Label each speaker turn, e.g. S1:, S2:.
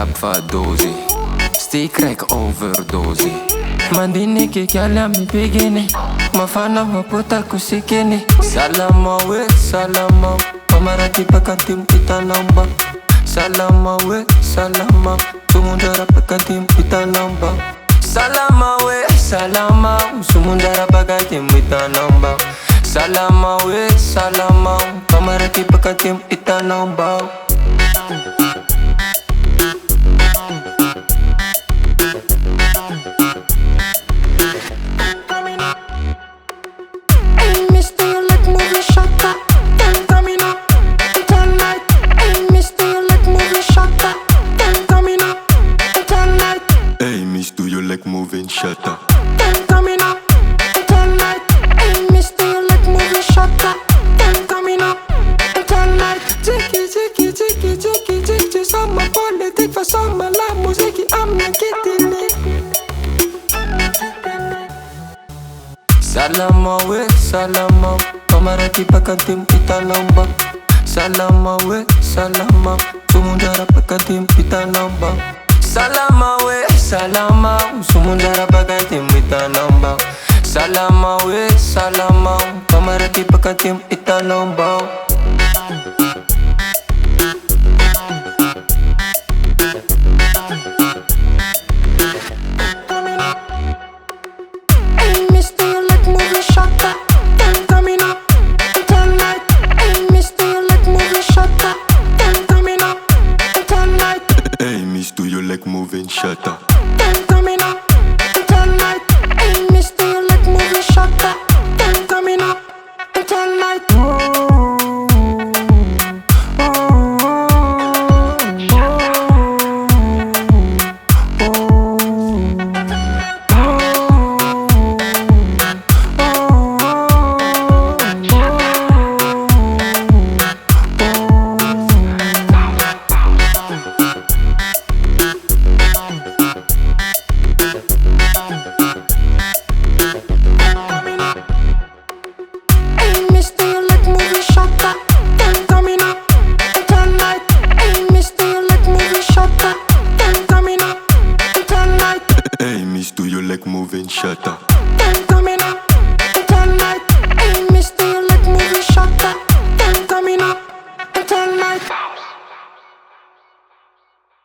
S1: fadozi. Stay crack overdose. Mandini ke kyala mi pegene. Mafana maputa kusikene. Salama we salama. Pamarati pakantim itanamba. Salama we salama. Sumundara pakantim itanamba. Salama we salama. Sumundara pakantim itanamba. Salama we salama. Pamarati pakantim itanamba.
S2: Like moving shutter.
S3: Then coming up until night. Hey, mister, you like moving shutter. Then coming up until night. Jiggy, jiggy, jiggy, jiggy, jiggy. Summer politic for summer la music. I'm not getting it.
S1: Salama we salama. Pamarati pakantim itanamba. Salama we salama. Sumundara pakantim itanamba. Salama we salama. Sumundara pakantim itanamba. Salama we salama. Pamarati pakantim itanamba.
S3: Hey, mister, you like moving shutter. Then coming up until night. Hey, mister, you like moving shutter. Then coming up until night.
S2: Hey, miss, do you like moving shutter?
S3: Then coming up until night. Hey, mister, you like moving shutter. Then coming up until night. Hey, mister, you like moving shutter. Then coming up until night. Hey, mister, you like moving shutter. Then coming up until night.
S2: Hey, miss, do you like moving shutter?